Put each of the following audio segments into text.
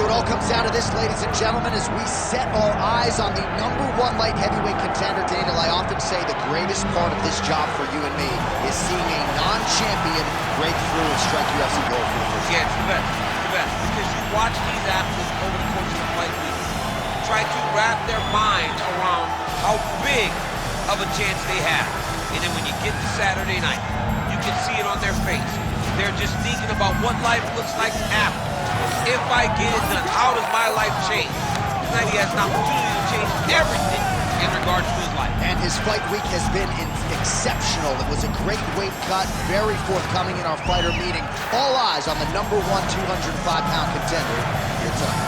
it all comes down to this, ladies and gentlemen, as we set our eyes on the #1 light heavyweight contender. Daniel, I often say the greatest part of this job for you and me is seeing a non-champion break through and strike UFC gold for the first time. Yeah, it's the best. It's the best. Because you watch these athletes over the course of the fight week try to wrap their minds around how big of a chance they have. And then when you get to Saturday night, you can see it on their face. They're just thinking about what life looks like after. If I get it done, how does my life change? Tonight he has an opportunity to change everything in regards to his life. And his fight week has been exceptional. It was a great weight cut, very forthcoming in our fighter meeting. All eyes on the #1 205-pound contender here tonight.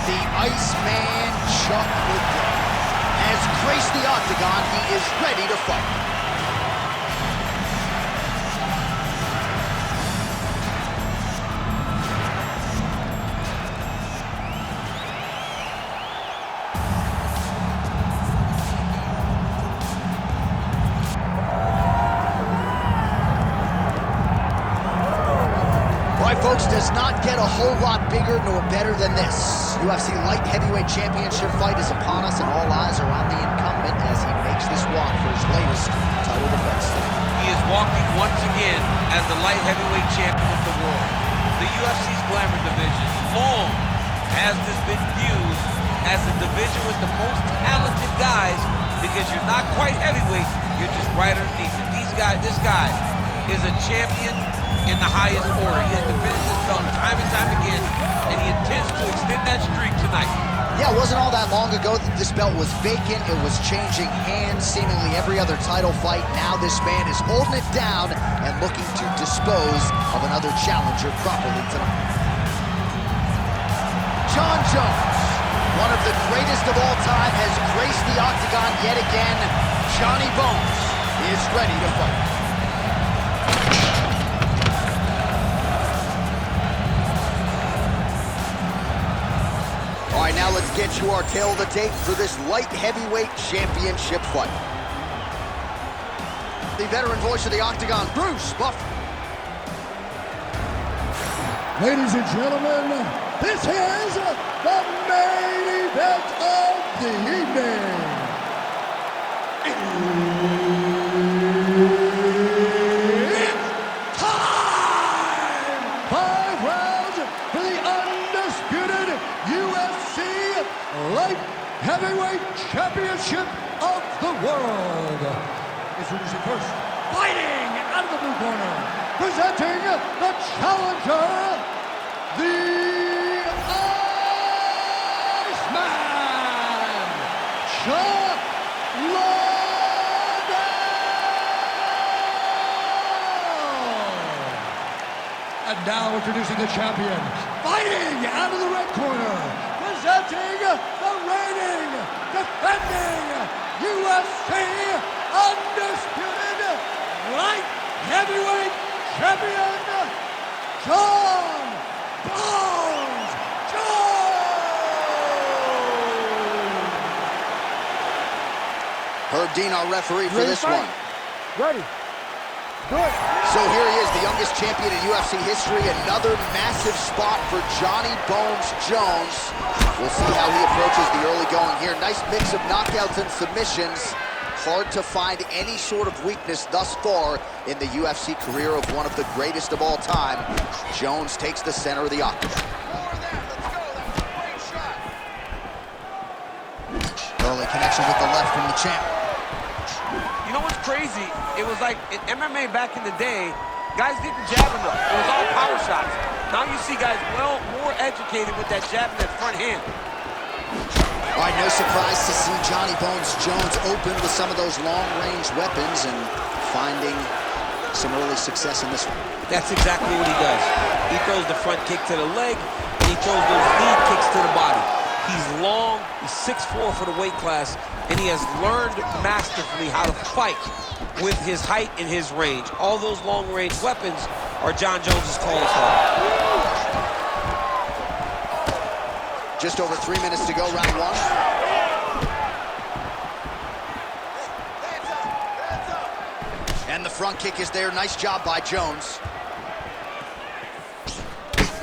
The Iceman, Chuck Liddell, has graced the octagon. He is ready to fight. Folks, does not get a whole lot bigger nor better than this. UFC Light Heavyweight Championship fight is upon us, and all eyes are on the incumbent as he makes this walk for his latest title defense. He is walking once again as the light heavyweight champion of the world. The UFC's glamour division long has this been viewed as the division with the most talented guys, because you're not quite heavyweight, you're just right underneath it. This guy is a champion in the highest order. He has defended this belt time and time again, and he intends to extend that streak tonight. Yeah, it wasn't all that long ago that this belt was vacant. It was changing hands seemingly every other title fight. Now this man is holding it down and looking to dispose of another challenger properly tonight. Jon Jones, one of the greatest of all time, has graced the octagon yet again. Johnny Bones is ready to fight. All right, now let's get you our tail of the tape for this light heavyweight championship fight. The veteran voice of the octagon, Bruce Buffer. Ladies and gentlemen, this is the main event of the evening. It's time! 5 rounds for the undisputed UFC Light Heavyweight Championship of the world. Introducing first, fighting out of the blue corner, presenting the challenger, the Iceman, Chuck Liddell. And now introducing the champion, fighting out of the red corner, presenting the reigning, defending UFC undisputed light heavyweight champion, Jon Bones Jones. Herb Dean, our referee for this one. Ready. Good. So here he is, the youngest champion in UFC history. Another massive spot for Johnny Bones Jones. We'll see how he approaches the early going here. Nice mix of knockouts and submissions. Hard to find any sort of weakness thus far in the UFC career of one of the greatest of all time. Jones takes the center of the octagon. Early connection with the left from the champ. You know what's crazy? It was like in MMA back in the day, guys didn't jab enough. It was all power shots. Now you see guys more educated with that jab and that front hand. All right, no surprise to see Johnny Bones Jones open with some of those long-range weapons and finding some early success in this one. That's exactly what he does. He throws the front kick to the leg, and he throws those knee kicks to the body. He's long, he's 6'4" for the weight class, and he has learned masterfully how to fight with his height and his range. All those long-range weapons are Jon Jones's calling card. Just over 3 minutes to go, round one. And the front kick is there. Nice job by Jones.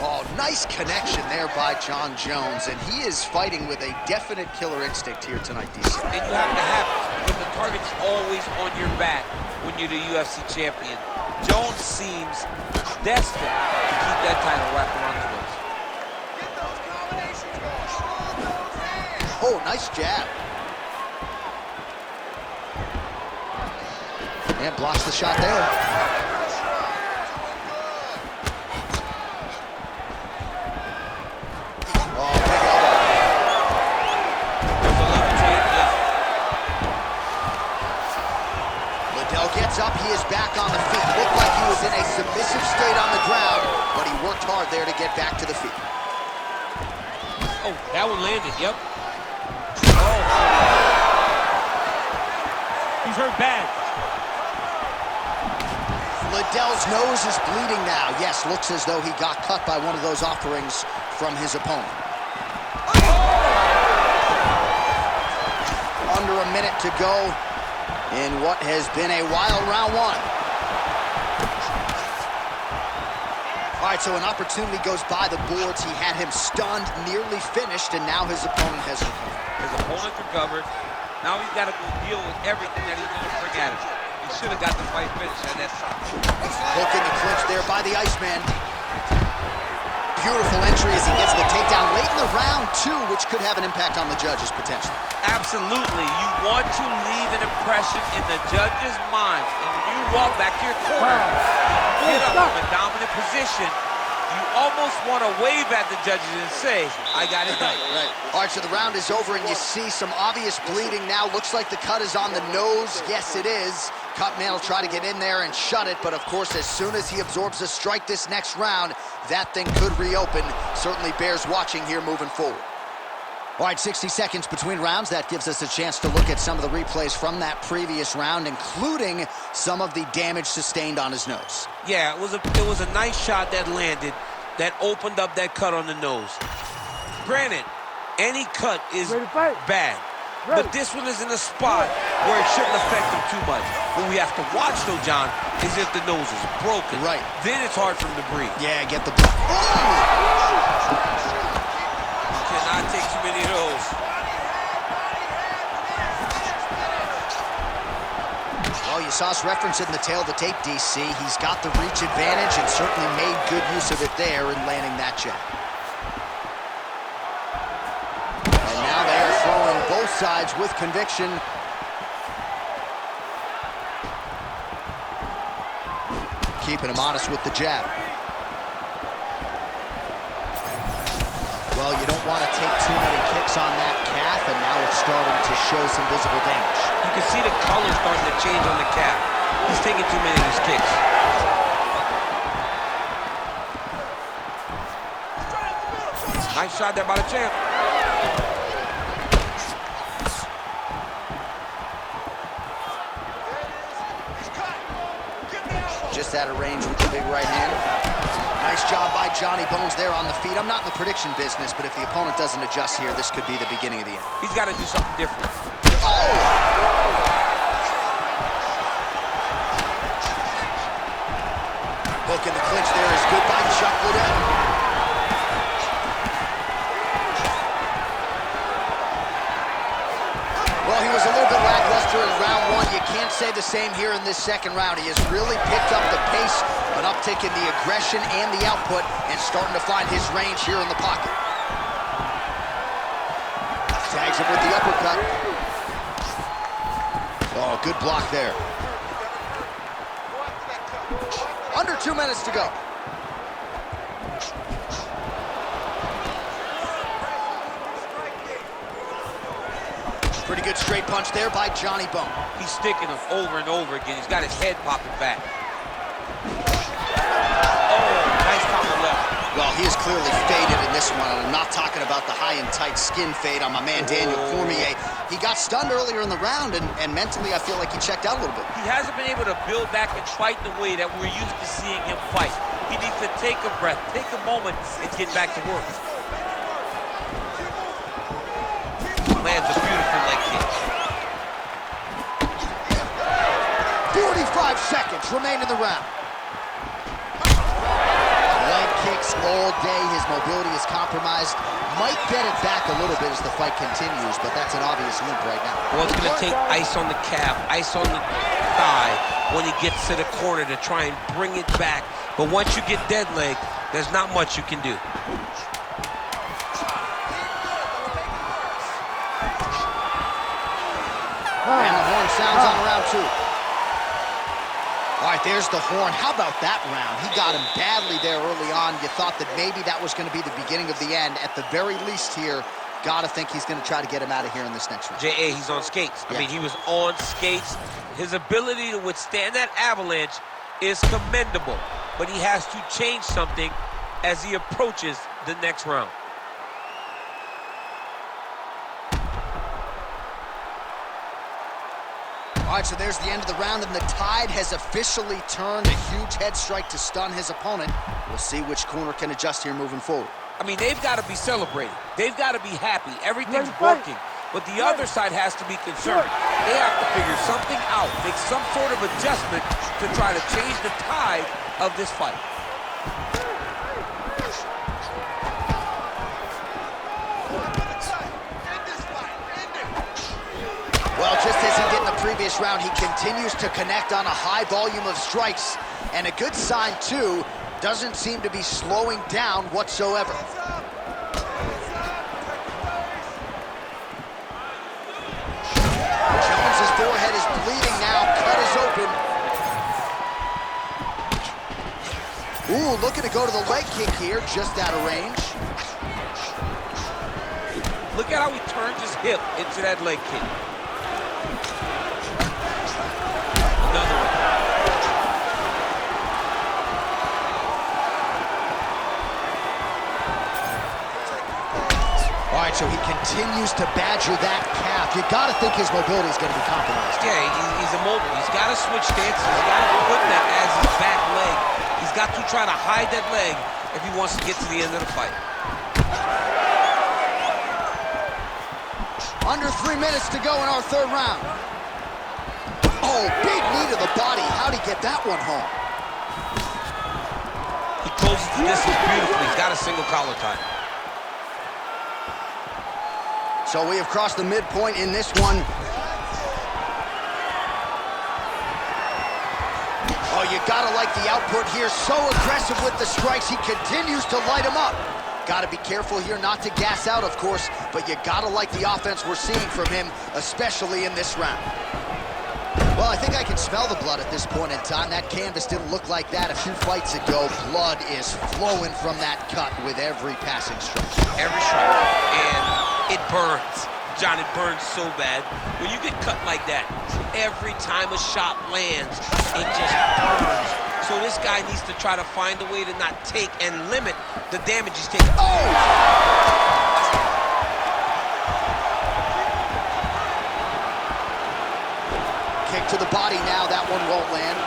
Oh, Nice connection there by Jon Jones, and he is fighting with a definite killer instinct here tonight, DC. And you have to have it, because the target's always on your back when you're the UFC champion. Jones seems desperate to keep that title wrapped around his waist. Oh, nice jab. And blocks the shot there. Liddell gets up, he is back on the feet. Looked like he was in a submissive state on the ground, but he worked hard there to get back to the feet. Oh, that one landed, yep. Oh. He's hurt bad. Liddell's nose is bleeding now. Yes, looks as though he got cut by one of those offerings from his opponent. Under a minute to go in what has been a wild round one. All right, so an opportunity goes by the boards. He had him stunned, nearly finished, and now his opponent has recovered. His opponent recovered. Now he's got to go deal with everything that he's going to bring at him. He should have got the fight finished at that time. Hook in the clinch there by the Iceman. Beautiful entry as he gets the takedown late in the round, too, which could have an impact on the judges, potentially. Absolutely. You want to leave an impression in the judge's mind. And when you walk back to your corner, you get up from a dominant position, you almost want to wave at the judges and say, I got it done. Right. All right, so the round is over, and you see some obvious bleeding now. Looks like the cut is on the nose. Yes, it is. Cutman will try to get in there and shut it, but of course, as soon as he absorbs a strike this next round, that thing could reopen. Certainly bears watching here moving forward. All right, 60 seconds between rounds. That gives us a chance to look at some of the replays from that previous round, including some of the damage sustained on his nose. Yeah, it was a nice shot that landed that opened up that cut on the nose. Granted, any cut is bad, but this one is in a spot where it shouldn't affect him too much. What we have to watch, though, John, is if the nose is broken. Right. Then it's hard for him to breathe. Yeah, get the block. Cannot take too many of those. Well, you saw us reference it in the tail of the tape, DC. He's got the reach advantage and certainly made good use of it there in landing that jab. And now they are throwing both sides with conviction. Keeping him honest with the jab. Well, you don't want to take too many kicks on that calf, and now it's starting to show some visible damage. You can see the color starting to change on the calf. He's taking too many of his kicks. Nice shot there by the champ. Just out of range with the big right hand. Nice job by Johnny Bones there on the feet. I'm not in the prediction business, but if the opponent doesn't adjust here, this could be the beginning of the end. He's got to do something different. Oh! Hook in the clinch there is good by Chuck Liddell. Well, he was a little bit lackluster in round one. You can't say the same here in this second round. He has really picked up the pace, an uptick in the aggression and the output, and starting to find his range here in the pocket. Tags him with the uppercut. Oh, good block there. Under 2 minutes to go. Pretty good straight punch there by Johnny Bone. He's sticking him over and over again. He's got his head popping back. Oh, nice counter left. Well, he is clearly faded in this one. I'm not talking about the high and tight skin fade on my man Daniel Cormier. He got stunned earlier in the round, and mentally I feel like he checked out a little bit. He hasn't been able to build back and fight the way that we're used to seeing him fight. He needs to take a breath, take a moment, and get back to work. Lands a beautiful leg kick. 45 seconds remain in the round. Leg kicks all day. His mobility is compromised. Might get it back a little bit as the fight continues, but that's an obvious limp right now. Well, it's going to take ice on the calf, ice on the thigh when he gets to the corner to try and bring it back. But once you get dead leg, there's not much you can do. And the horn sounds on round 2. All right, there's the horn. How about that round? He got him badly there early on. You thought that maybe that was going to be the beginning of the end. At the very least here, got to think he's going to try to get him out of here in this next round. J.A., he's on skates. Yeah. I mean, he was on skates. His ability to withstand that avalanche is commendable, but he has to change something as he approaches the next round. All right, so there's the end of the round, and the tide has officially turned. A huge head strike to stun his opponent. We'll see which corner can adjust here moving forward. I mean, they've got to be celebrating. They've got to be happy. Everything's working. But the other side has to be concerned. They have to figure something out, make some sort of adjustment to try to change the tide of this fight. Well, just as he did in the previous round, he continues to connect on a high volume of strikes. And a good sign, too, doesn't seem to be slowing down whatsoever. Jones's forehead is bleeding now. Cut is open. Ooh, looking to go to the leg kick here, just out of range. Look at how he turns his hip into that leg kick. All right, so he continues to badger that calf. You got to think his mobility is going to be compromised. Yeah, he's immobile. He's got to switch stances. He's got to put that as his back leg. He's got to try to hide that leg if he wants to get to the end of the fight. Under 3 minutes to go in our third round. Oh, big knee to the body. How'd he get that one home? He closes the distance beautifully. He's got a single collar tie. So we have crossed the midpoint in this one. Oh, you gotta like the output here. So aggressive with the strikes. He continues to light him up. Gotta be careful here not to gas out, of course, but you gotta like the offense we're seeing from him, especially in this round. Well, I think I can smell the blood at this point in time. That canvas didn't look like that a few fights ago. Blood is flowing from that cut with every passing strike. Every strike. And it burns. John, it burns so bad. When you get cut like that, every time a shot lands, it just burns. So this guy needs to try to find a way to not take and limit the damage he's taking. Oh! Kick to the body now, that one won't land.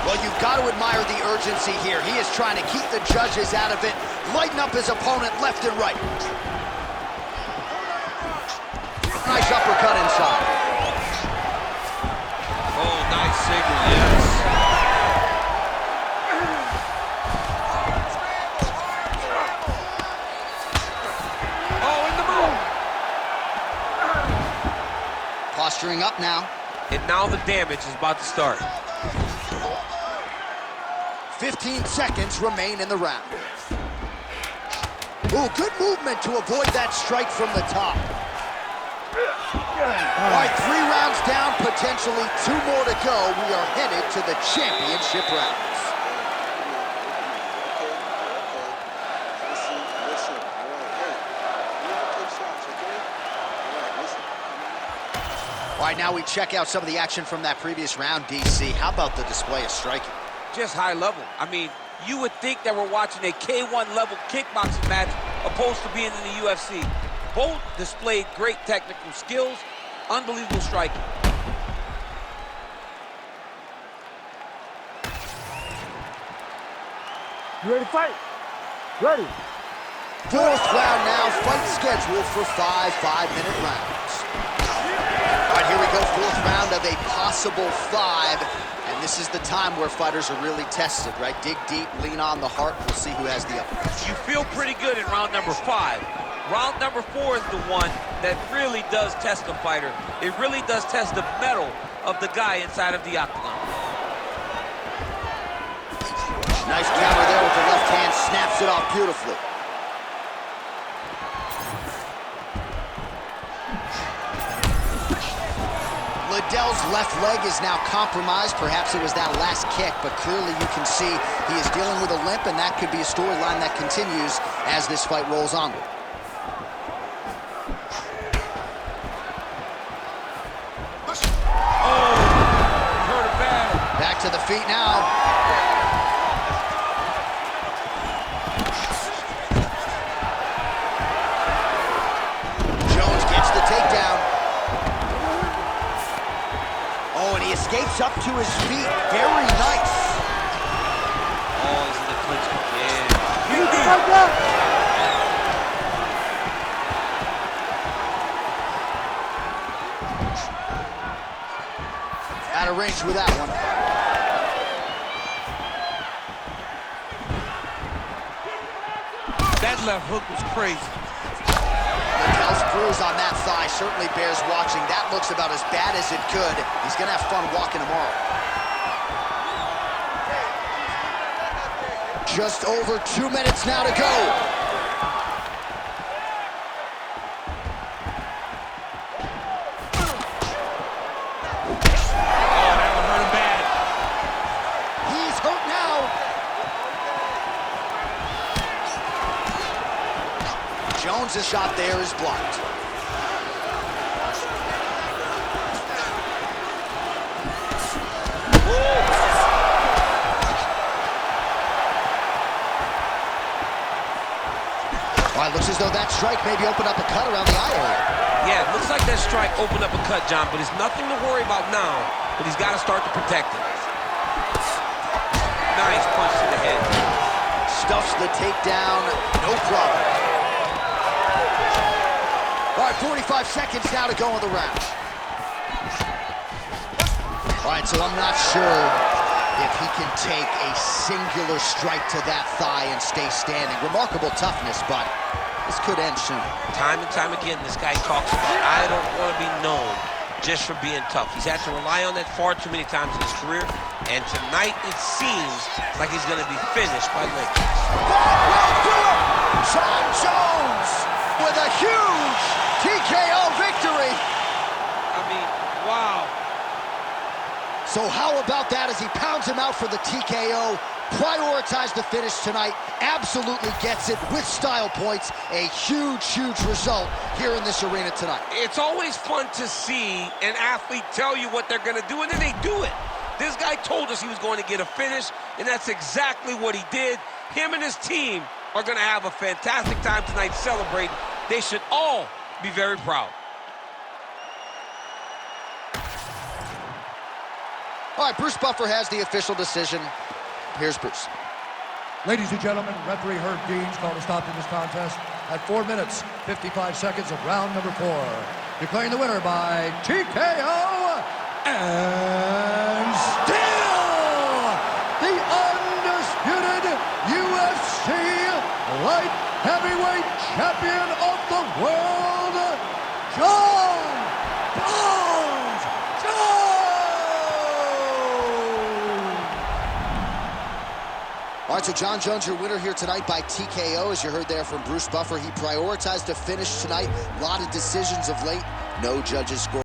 Well, you've got to admire the urgency here. He is trying to keep the judges out of it, lighten up his opponent left and right. Nice uppercut inside. Oh, nice signal, yes. Oh, in the move. Posturing up now. And now the damage is about to start. 15 seconds remain in the round. Ooh, good movement to avoid that strike from the top. All right, 3 rounds down, potentially 2 more to go. We are headed to the championship rounds. All right, now we check out some of the action from that previous round, DC. How about the display of striking? Just high level. I mean, you would think that we're watching a K1 level kickboxing match opposed to being in the UFC. Both displayed great technical skills, unbelievable striking. You ready to fight? Ready. 4th round now, fight scheduled for 5 5-minute rounds. All right, here we go, 4th round of a possible possible 5. And this is the time where fighters are really tested, right? Dig deep, lean on the heart. We'll see who has the upper. You feel pretty good in round number 5. Round number 4 is the one that really does test the fighter. It really does test the mettle of the guy inside of the octagon. Nice counter there with the left hand, snaps it off beautifully. Liddell's left leg is now compromised. Perhaps it was that last kick, but clearly you can see he is dealing with a limp, and that could be a storyline that continues as this fight rolls onward. Oh, hurt it bad. Back to the feet now. Jones gets the takedown. Oh, and he escapes up to his feet. Very nice. Oh, he's in the clinch again. Out of range with that one. That left hook was crazy. Liddell's bruise on that thigh certainly bears watching. That looks about as bad as it could. He's going to have fun walking tomorrow. Just over 2 minutes now to go. Oh, that one hurt him bad. He's hurt now. Jones' shot there is blocked. Well, it looks as though that strike maybe opened up a cut around the eye area. Yeah, it looks like that strike opened up a cut, John, but it's nothing to worry about now, but he's got to start to protect it. Nice punch to the head. Stuffs the takedown, no problem. All right, 45 seconds now to go in the round. All right, so I'm not sure if he can take a singular strike to that thigh and stay standing. Remarkable toughness, but this could end soon. Time and time again, this guy talks about, I don't want to be known just for being tough. He's had to rely on that far too many times in his career, and tonight it seems like he's going to be finished by Lynch. That will do it! Jon Jones with a huge TKO victory. I mean, wow. So how about that as he pounds him out for the TKO? Prioritized the finish tonight. Absolutely gets it with style points. A huge, huge result here in this arena tonight. It's always fun to see an athlete tell you what they're going to do, and then they do it. This guy told us he was going to get a finish, and that's exactly what he did. Him and his team are going to have a fantastic time tonight celebrating. They should all be very proud. All right, Bruce Buffer has the official decision. Here's Bruce. Ladies and gentlemen, referee Herb Dean's called a stop to this contest at 4 minutes, 55 seconds of round number 4. Declaring the winner by TKO and still the undisputed UFC light heavyweight champion of the world, Jon Jones. All right, so Jon Jones, your winner here tonight by TKO. As you heard there from Bruce Buffer, he prioritized the finish tonight. A lot of decisions of late. No judges scored.